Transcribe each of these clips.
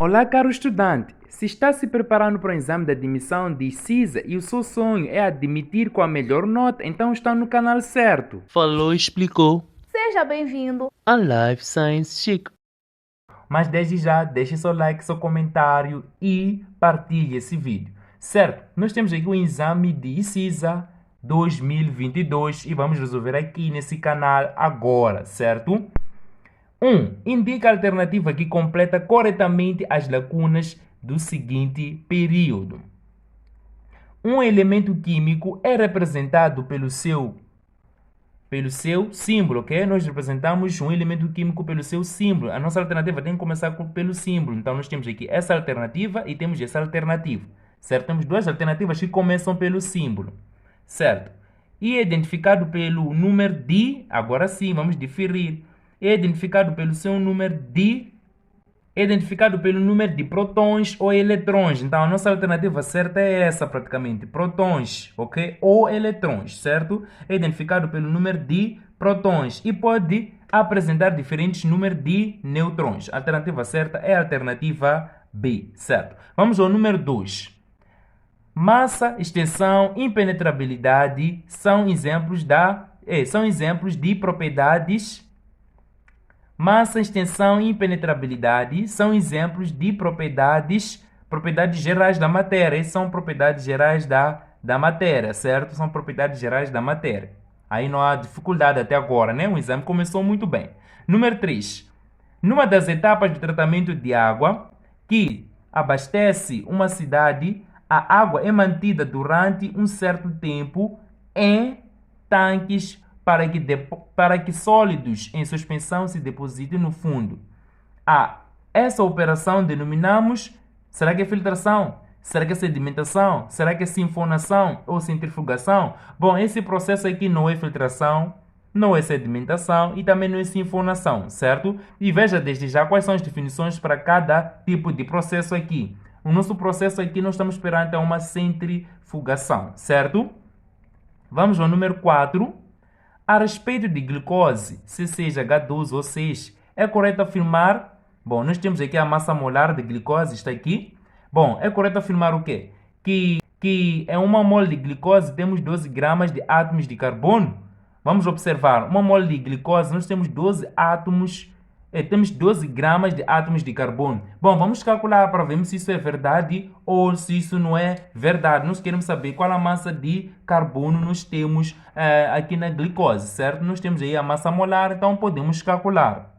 Olá, caro estudante! Se está se preparando para o exame de admissão de CISA e o seu sonho é admitir com a melhor nota, então está no canal certo. Falou e explicou. Seja bem-vindo. A Life Science Chico. Mas desde já, deixe seu like, seu comentário e partilhe esse vídeo. Certo? Nós temos aqui o exame de CISA 2022 e vamos resolver aqui nesse canal agora, certo? 1. Indica a alternativa que completa corretamente as lacunas do seguinte período. Um elemento químico é representado pelo seu símbolo, ok? Nós representamos um elemento químico pelo seu símbolo. A nossa alternativa tem que começar pelo símbolo. Então, nós temos aqui essa alternativa e temos essa alternativa, certo? Temos duas alternativas que começam pelo símbolo, certo? E é identificado pelo número de, agora sim, vamos diferir. É identificado pelo seu número de, é identificado pelo número de prótons ou eletrões. Então, a nossa alternativa certa é essa, praticamente, prótons, ok? Ou eletrões, certo? É identificado pelo número de prótons e pode apresentar diferentes números de neutrões. A alternativa certa é a alternativa B, certo? Vamos ao número 2. Massa, extensão, impenetrabilidade são exemplos de propriedades. Massa, extensão e impenetrabilidade são exemplos de propriedades gerais da matéria. Essas são propriedades gerais da matéria, certo? São propriedades gerais da matéria. Aí não há dificuldade até agora, né? O exame começou muito bem. Número 3. Numa das etapas do tratamento de água que abastece uma cidade, a água é mantida durante um certo tempo em tanques para que sólidos em suspensão se depositem no fundo. Essa operação denominamos, será que é filtração? Será que é sedimentação? Será que é sifonação ou centrifugação? Bom, esse processo aqui não é filtração, não é sedimentação e também não é sifonação, certo? E veja desde já quais são as definições para cada tipo de processo aqui. O nosso processo aqui nós estamos perante uma centrifugação, certo? Vamos ao número 4. A respeito de glicose, se seja H12 ou 6, é correto afirmar... Bom, nós temos aqui a massa molar de glicose, está aqui. Bom, é correto afirmar o quê? Que em uma mole de glicose temos 12 gramas de átomos de carbono. Vamos observar, uma mole de glicose nós temos 12 átomos, temos 12 gramas de átomos de carbono. Bom, vamos calcular para vermos se isso é verdade ou se isso não é verdade. Nós queremos saber qual a massa de carbono nós temos aqui na glicose, certo? Nós temos aí a massa molar, então podemos calcular.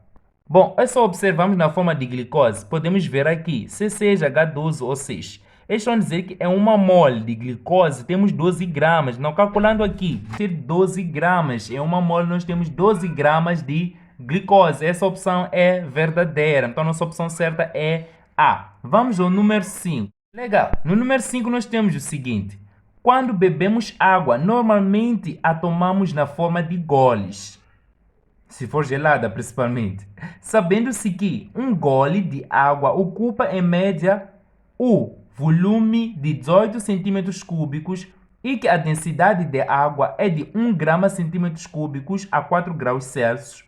Bom, é só observamos na forma de glicose. Podemos ver aqui, se seja H12 ou 6. Eles vão dizer que é uma mole de glicose, temos 12 gramas. Não calculando aqui, ter 12 gramas. Em uma mole nós temos 12 gramas de glicose. Essa opção é verdadeira. Então, nossa opção certa é A. Vamos ao número 5. Legal. No número 5 nós temos o seguinte. Quando bebemos água, normalmente a tomamos na forma de goles. Se for gelada, principalmente. Sabendo-se que um gole de água ocupa, em média, o volume de 18 centímetros cúbicos e que a densidade de água é de 1 grama centímetros cúbicos a 4 graus Celsius,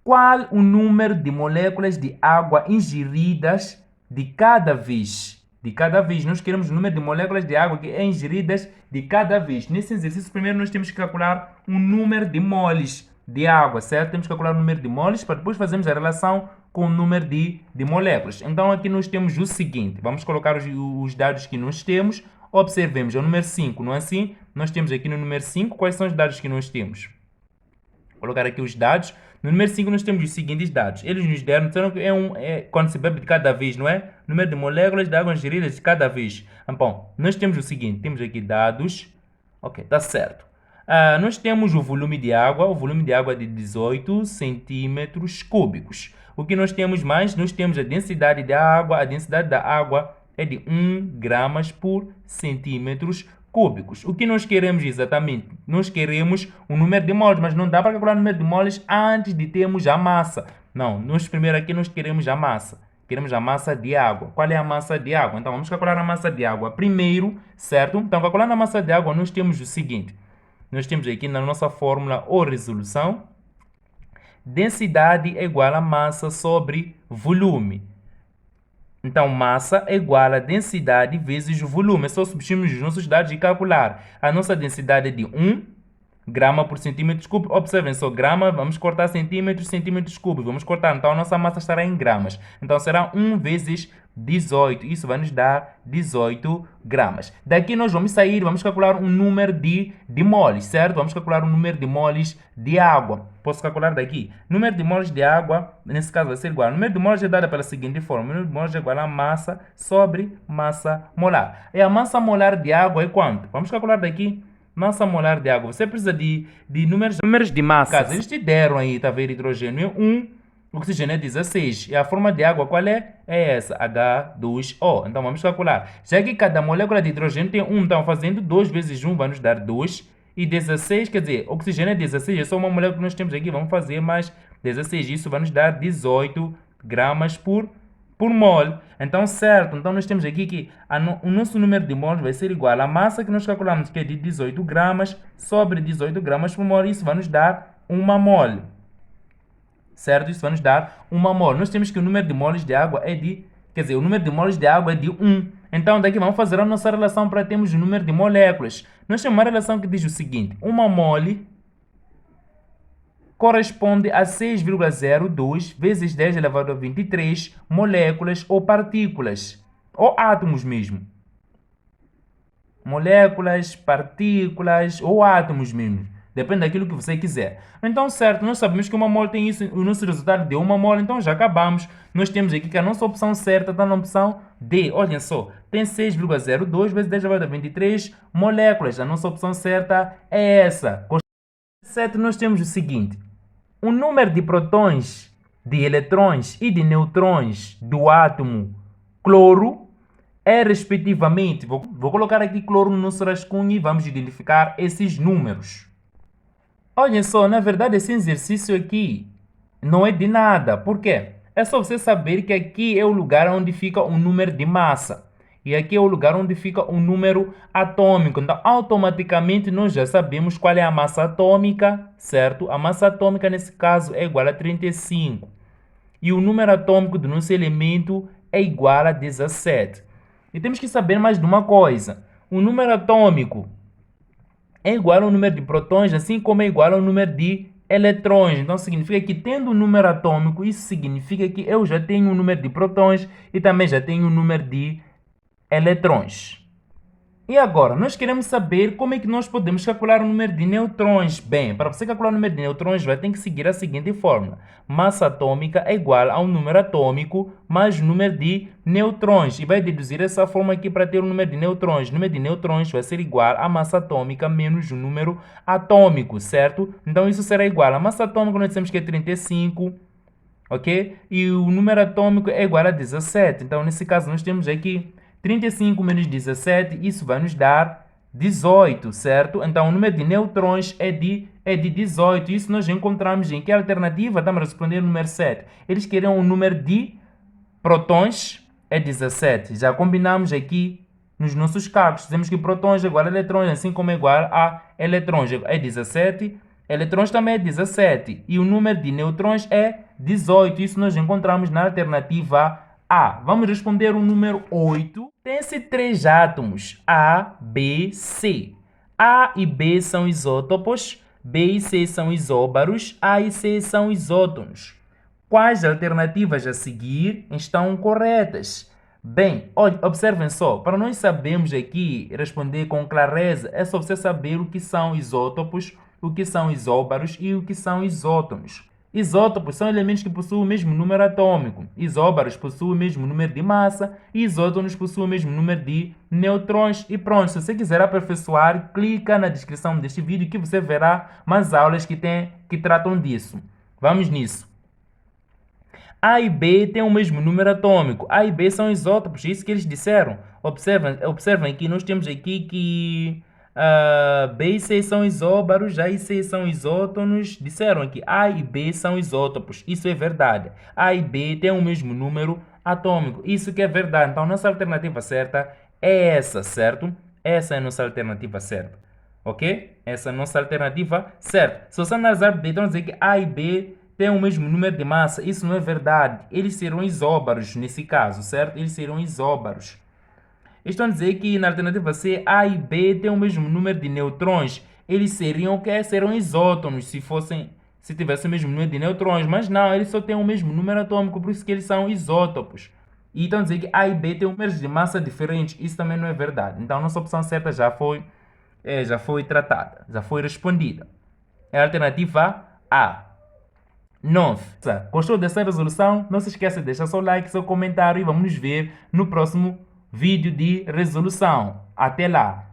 qual o número de moléculas de água ingeridas de cada vez? De cada vez, nós queremos o número de moléculas de água que é ingeridas de cada vez. Nesse exercício, primeiro nós temos que calcular o número de moles de água, certo? Temos que calcular o número de moles para depois fazermos a relação com o número de moléculas. Então, aqui nós temos o seguinte. Vamos colocar os dados que nós temos. Observemos, é o número 5, não é assim? Nós temos aqui no número 5, quais são os dados que nós temos? Vou colocar aqui os dados. No número 5 nós temos os seguintes dados. Eles nos deram, disseram que quando se bebe de cada vez, não é? Número de moléculas de água ingeridas de cada vez. Bom, nós temos o seguinte, temos aqui dados. Ok, tá certo. Nós temos o volume de água é de 18 centímetros cúbicos. O que nós temos mais? Nós temos a densidade da água. A densidade da água é de 1 gramas por centímetros cúbicos. O que nós queremos exatamente? Nós queremos o número de moles, mas não dá para calcular o número de moles antes de termos a massa. Não, nós primeiro aqui nós queremos a massa. Queremos a massa de água. Qual é a massa de água? Então, vamos calcular a massa de água primeiro, certo? Então, calculando a massa de água, nós temos o seguinte. Nós temos aqui na nossa fórmula ou resolução, densidade é igual a massa sobre volume. Então, massa é igual a densidade vezes o volume. É só substituirmos os nossos dados e calcular. A nossa densidade é de 1 grama por centímetro cúbico. Observem só, grama, vamos cortar centímetros, centímetros cúbicos. Vamos cortar, então a nossa massa estará em gramas. Então, será 1 vezes 18. Isso vai nos dar 18 gramas. Daqui nós vamos sair, vamos calcular um número de moles, certo? Vamos calcular um número de moles de água. Posso calcular daqui. Número de moles de água, nesse caso vai ser igual. O número de moles é dado pela seguinte forma. O número de moles é igual a massa sobre massa molar. E a massa molar de água é quanto? Vamos calcular daqui. Massa molar de água. Você precisa de números de massa. Eles te deram aí, tá vendo? Hidrogênio é 1, oxigênio é 16. E a forma de água qual é? É essa, H2O. Então vamos calcular. Já que cada molécula de hidrogênio tem 1, então fazendo 2 vezes 1 vai nos dar 2. E 16, quer dizer, oxigênio é 16, é só uma molécula que nós temos aqui. Vamos fazer mais 16. Isso vai nos dar 18 gramas por mol. Então, certo. Então, nós temos aqui que o nosso número de mols vai ser igual à massa que nós calculamos, que é de 18 gramas, sobre 18 gramas por mol. Isso vai nos dar 1 mol. Certo? Isso vai nos dar 1 mol. Nós temos que o número de moles de água é de... Quer dizer, o número de moles de água é de 1. Então, daqui vamos fazer a nossa relação para termos o número de moléculas. Nós temos uma relação que diz o seguinte. 1 mole corresponde a 6,02 vezes 10 elevado a 23 moléculas ou partículas, ou átomos mesmo. Moléculas, partículas ou átomos mesmo. Depende daquilo que você quiser. Então, certo, nós sabemos que 1 mol tem isso, o nosso resultado deu 1 mol, então já acabamos. Nós temos aqui que a nossa opção certa está na opção D. Olhem só, tem 6,02 vezes 10 elevado a 23 moléculas. A nossa opção certa é essa. Certo, nós temos o seguinte. O número de protões, de eletrões e de neutrões do átomo cloro é respectivamente... Vou colocar aqui cloro no nosso rascunho e vamos identificar esses números. Olhem só, na verdade esse exercício aqui não é de nada. Por quê? É só você saber que aqui é o lugar onde fica o número de massa. E aqui é o lugar onde fica o número atômico. Então, automaticamente, nós já sabemos qual é a massa atômica, certo? A massa atômica, nesse caso, é igual a 35. E o número atômico do nosso elemento é igual a 17. E temos que saber mais de uma coisa. O número atômico é igual ao número de protões, assim como é igual ao número de eletrões. Então, significa que, tendo um número atômico, isso significa que eu já tenho um número de protões e também já tenho um número de eletrões. E agora, nós queremos saber como é que nós podemos calcular o número de neutrões. Bem, para você calcular o número de neutrões, vai ter que seguir a seguinte fórmula. Massa atômica é igual ao número atômico mais o número de neutrões. E vai deduzir essa fórmula aqui para ter o número de neutrões. O número de neutrões vai ser igual à massa atômica menos o número atômico, certo? Então, isso será igual. A massa atômica nós dissemos que é 35, ok? E o número atômico é igual a 17. Então, nesse caso, nós temos aqui 35 menos 17, isso vai nos dar 18, certo? Então, o número de neutrões é de 18. Isso nós encontramos em que alternativa? Estamos a responder o número 7. Eles queriam o número de protões, é 17. Já combinamos aqui nos nossos cálculos. Dizemos que protões é igual a eletrões, assim como é igual a eletrões. É 17. Eletrões também é 17. E o número de neutrões é 18. Isso nós encontramos na alternativa A. Vamos responder o número 8. Tem-se 3 átomos, A, B, C. A e B são isótopos, B e C são isóbaros, A e C são isótonos. Quais alternativas a seguir estão corretas? Bem, observem só, para nós sabermos aqui responder com clareza, é só você saber o que são isótopos, o que são isóbaros e o que são isótonos. Isótopos são elementos que possuem o mesmo número atômico. Isóbaros possuem o mesmo número de massa. E isótonos possuem o mesmo número de neutrões. E pronto, se você quiser aperfeiçoar, clica na descrição deste vídeo que você verá mais aulas que tratam disso. Vamos nisso. A e B têm o mesmo número atômico. A e B são isótopos, é isso que eles disseram. Observem que nós temos aqui que B e C são isóbaros, A e C são isótonos. Disseram que A e B são isótopos. Isso é verdade. A e B têm o mesmo número atômico. Isso que é verdade. Então, nossa alternativa certa é essa, certo? Essa é a nossa alternativa certa. Ok? Essa é a nossa alternativa certa. Se você analisar bem, então dizer que A e B têm o mesmo número de massa. Isso não é verdade. Eles serão isóbaros nesse caso, certo? Eles serão isóbaros. Estão a dizer que na alternativa C, A e B têm o mesmo número de neutrões. Eles seriam o quê? Serão isótonos se tivessem o mesmo número de neutrões. Mas não, eles só têm o mesmo número atômico, por isso que eles são isótopos. E estão a dizer que A e B têm números de massa diferentes. Isso também não é verdade. Então, a nossa opção certa já foi tratada, já foi respondida. É a alternativa A. 9. Gostou dessa resolução? Não se esqueça de deixar seu like, seu comentário e vamos nos ver no próximo vídeo de resolução. Até lá!